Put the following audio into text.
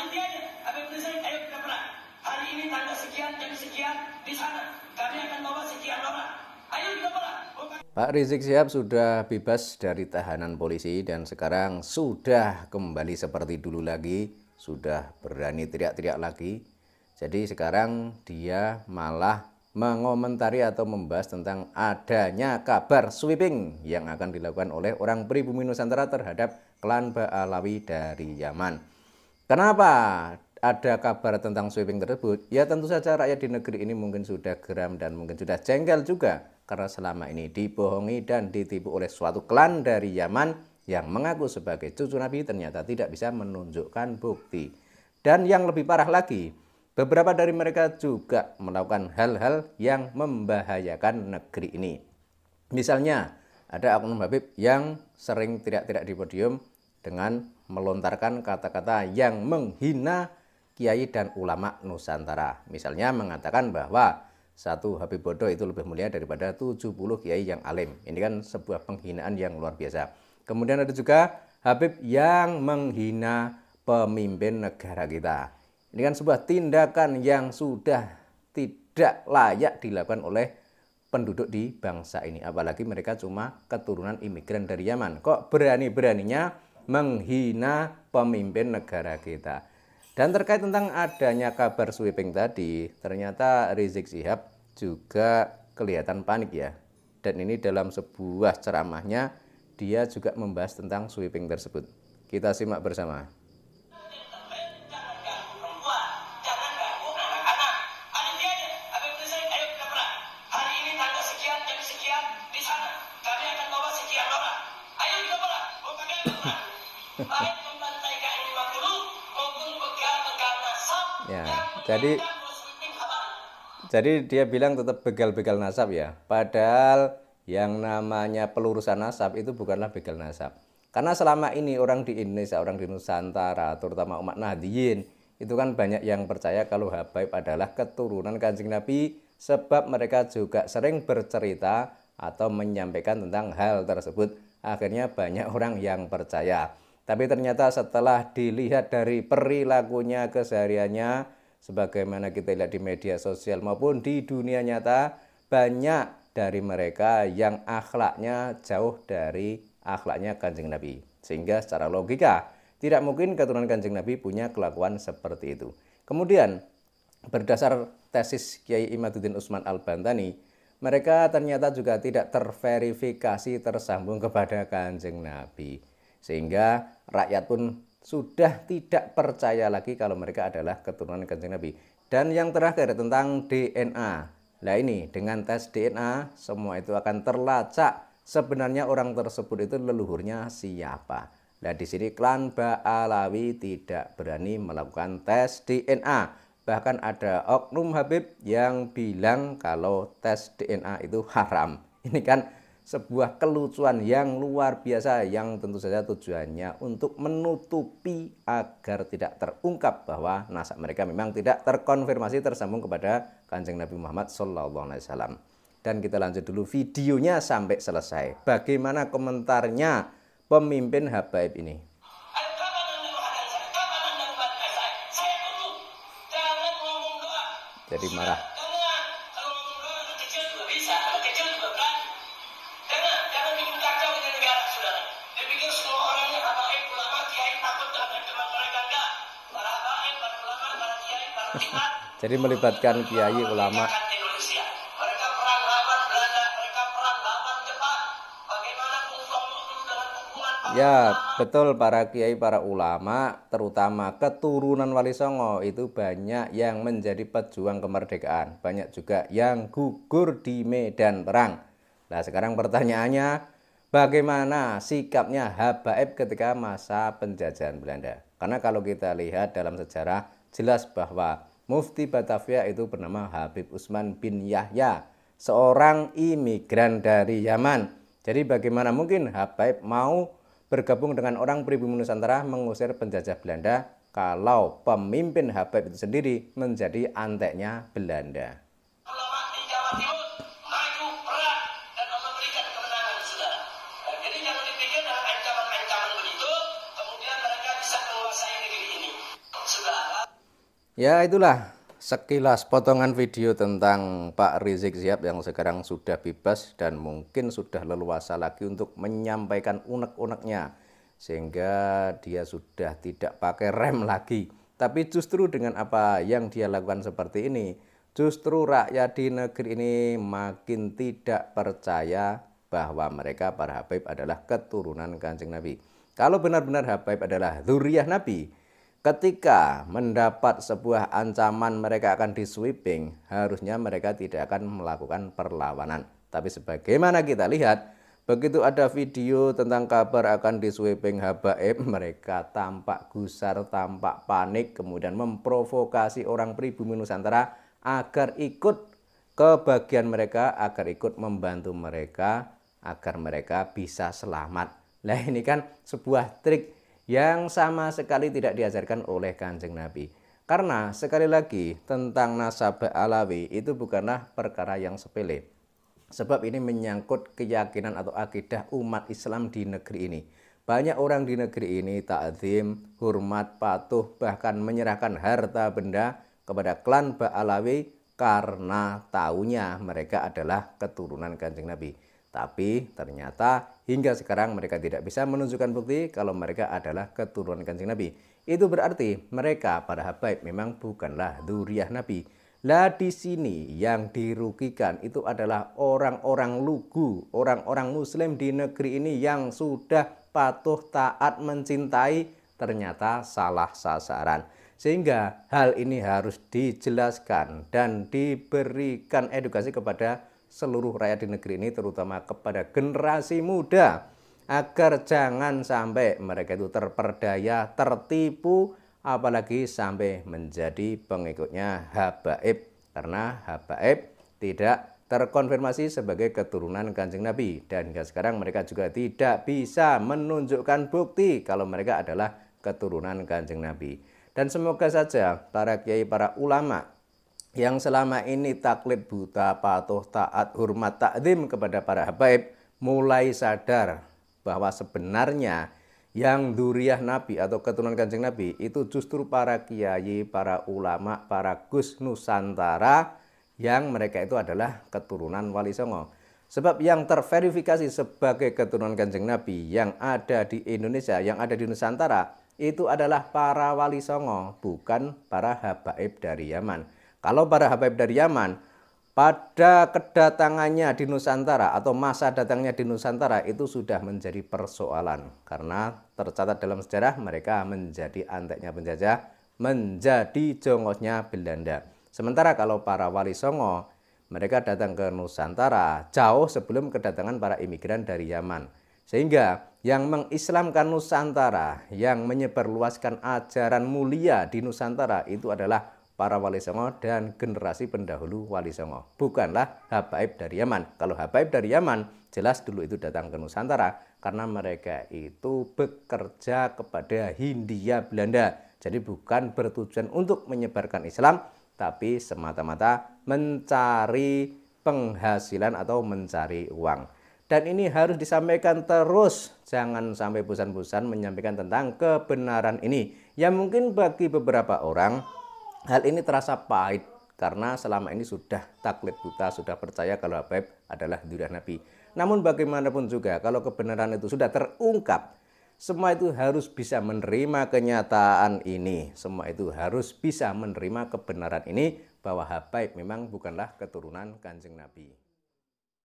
Panitianya, Habib Rizik, ayo kita perang. Hari ini tanggal sekian, jam sekian, di sana. Kami akan bawa sekian orang. Ayo kita perang. Pak Rizik Syihab sudah bebas dari tahanan polisi dan sekarang sudah kembali seperti dulu lagi, sudah berani teriak-teriak lagi. Jadi sekarang dia malah mengomentari atau membahas tentang adanya kabar sweeping yang akan dilakukan oleh orang pribumi Nusantara terhadap klan Ba'alawi dari Yaman. Kenapa ada kabar tentang sweeping tersebut? Ya tentu saja rakyat di negeri ini mungkin sudah geram dan mungkin sudah jengkel juga karena selama ini dibohongi dan ditipu oleh suatu klan dari Yaman yang mengaku sebagai cucu Nabi ternyata tidak bisa menunjukkan bukti. Dan yang lebih parah lagi, beberapa dari mereka juga melakukan hal-hal yang membahayakan negeri ini. Misalnya, ada oknum Habib yang sering teriak-teriak di podium dengan melontarkan kata-kata yang menghina kiai dan ulama Nusantara. Misalnya mengatakan bahwa satu Habib bodoh itu lebih mulia daripada 70 kiai yang alim. Ini kan sebuah penghinaan yang luar biasa. Kemudian ada juga Habib yang menghina pemimpin negara kita. Ini kan sebuah tindakan yang sudah tidak layak dilakukan oleh penduduk di bangsa ini. Apalagi mereka cuma keturunan imigran dari Yaman. Kok berani-beraninya menghina pemimpin negara kita. Dan terkait tentang adanya kabar sweeping tadi, ternyata Rizik Syihab juga kelihatan panik ya. Dan ini dalam sebuah ceramahnya, dia juga membahas tentang sweeping tersebut. Kita simak bersama. Ya, jadi dia bilang tetap begal-begal nasab ya. Padahal yang namanya pelurusan nasab itu bukanlah begal nasab. Karena selama ini orang di Indonesia, orang di Nusantara, terutama umat Nahdliyin, itu kan banyak yang percaya kalau Habaib adalah keturunan Kanjeng Nabi, sebab mereka juga sering bercerita atau menyampaikan tentang hal tersebut. Akhirnya banyak orang yang percaya. Tapi ternyata setelah dilihat dari perilakunya, kesehariannya, sebagaimana kita lihat di media sosial maupun di dunia nyata, banyak dari mereka yang akhlaknya jauh dari akhlaknya Kanjeng Nabi. Sehingga secara logika, tidak mungkin keturunan Kanjeng Nabi punya kelakuan seperti itu. Kemudian, berdasar tesis Kiai Imaduddin Usman Al-Bantani, mereka ternyata juga tidak terverifikasi tersambung kepada Kanjeng Nabi. Sehingga rakyat pun sudah tidak percaya lagi kalau mereka adalah keturunan Kanjeng Nabi. Dan yang terakhir tentang DNA. Nah ini dengan tes DNA semua itu akan terlacak sebenarnya orang tersebut itu leluhurnya siapa. Nah di sini klan Ba'alawi tidak berani melakukan tes DNA. Bahkan ada oknum Habib yang bilang kalau tes DNA itu haram. Ini kan sebuah kelucuan yang luar biasa yang tentu saja tujuannya untuk menutupi agar tidak terungkap bahwa nasab mereka memang tidak terkonfirmasi tersambung kepada Kanjeng Nabi Muhammad SAW. Dan kita lanjut dulu videonya sampai selesai. Bagaimana komentarnya pemimpin Habaib ini? Jadi marah. Jadi melibatkan kiai ulama. Ya betul, para kiai, para ulama, terutama keturunan Wali Songo itu banyak yang menjadi pejuang kemerdekaan. Banyak juga yang gugur di medan perang. Nah sekarang pertanyaannya, bagaimana sikapnya Habaib ketika masa penjajahan Belanda? Karena kalau kita lihat dalam sejarah, jelas bahwa Mufti Batavia itu bernama Habib Usman bin Yahya, seorang imigran dari Yaman. Jadi bagaimana mungkin Habaib mau bergabung dengan orang pribumi Nusantara mengusir penjajah Belanda kalau pemimpin Habaib itu sendiri menjadi anteknya Belanda? Sudah Ya itulah sekilas potongan video tentang Pak Rizik Syihab yang sekarang sudah bebas dan mungkin sudah leluasa lagi untuk menyampaikan unek-uneknya. Sehingga dia sudah tidak pakai rem lagi. Tapi justru dengan apa yang dia lakukan seperti ini, justru rakyat di negeri ini makin tidak percaya bahwa mereka para Habaib adalah keturunan Kanjeng Nabi. Kalau benar-benar Habaib adalah dzurriyyah Nabi, ketika mendapat sebuah ancaman mereka akan di-sweeping, harusnya mereka tidak akan melakukan perlawanan. Tapi sebagaimana kita lihat, begitu ada video tentang kabar akan di-sweeping Habaib, mereka tampak gusar, tampak panik, kemudian memprovokasi orang pribumi Nusantara agar ikut ke bagian mereka, agar ikut membantu mereka, agar mereka bisa selamat. Nah ini kan sebuah trik yang sama sekali tidak diajarkan oleh Kanjeng Nabi. Karena sekali lagi tentang nasab Alawi itu bukanlah perkara yang sepele. Sebab ini menyangkut keyakinan atau akidah umat Islam di negeri ini. Banyak orang di negeri ini ta'zim, hormat, patuh, bahkan menyerahkan harta benda kepada klan Ba'alawi karena taunya mereka adalah keturunan Kanjeng Nabi. Tapi ternyata hingga sekarang mereka tidak bisa menunjukkan bukti kalau mereka adalah keturunan Kanjeng Nabi. Itu berarti mereka para Habaib memang bukanlah dzurriyyah Nabi. Lah di sini yang dirugikan itu adalah orang-orang lugu, orang-orang muslim di negeri ini yang sudah patuh, taat, mencintai, ternyata salah sasaran. Sehingga hal ini harus dijelaskan dan diberikan edukasi kepada seluruh rakyat di negeri ini, terutama kepada generasi muda, agar jangan sampai mereka itu terperdaya, tertipu, apalagi sampai menjadi pengikutnya Habaib. Karena Habaib tidak terkonfirmasi sebagai keturunan Kanjeng Nabi, dan hingga sekarang mereka juga tidak bisa menunjukkan bukti kalau mereka adalah keturunan Kanjeng Nabi. Dan semoga saja para kiai, para ulama yang selama ini taklid buta, patuh, taat, hormat, takzim kepada para Habaib mulai sadar bahwa sebenarnya yang dzurriyyah Nabi atau keturunan Kanjeng Nabi itu justru para kiai, para ulama, para gus Nusantara, yang mereka itu adalah keturunan Wali Songo. Sebab yang terverifikasi sebagai keturunan Kanjeng Nabi yang ada di Indonesia, yang ada di Nusantara, itu adalah para Wali Songo, bukan para Habaib dari Yaman. Kalau para Habaib dari Yaman, pada kedatangannya di Nusantara atau masa datangnya di Nusantara itu sudah menjadi persoalan. Karena tercatat dalam sejarah mereka menjadi anteknya penjajah, menjadi jongosnya Belanda. Sementara kalau para Wali Songo, mereka datang ke Nusantara jauh sebelum kedatangan para imigran dari Yaman. Sehingga yang mengislamkan Nusantara, yang menyebarluaskan ajaran mulia di Nusantara itu adalah para Wali Songo dan generasi pendahulu Wali Songo, bukanlah Habaib dari Yaman. Kalau Habaib dari Yaman jelas dulu itu datang ke Nusantara karena mereka itu bekerja kepada Hindia Belanda. Jadi bukan bertujuan untuk menyebarkan Islam, tapi semata-mata mencari penghasilan atau mencari uang. Dan ini harus disampaikan terus, jangan sampai bosan-bosan menyampaikan tentang kebenaran ini. Ya mungkin bagi beberapa orang hal ini terasa pahit karena selama ini sudah taklid buta, sudah percaya kalau Habaib adalah dzurriyyah Nabi. Namun bagaimanapun juga kalau kebenaran itu sudah terungkap, semua itu harus bisa menerima kenyataan ini. Semua itu harus bisa menerima kebenaran ini bahwa Habaib memang bukanlah keturunan Kanjeng Nabi.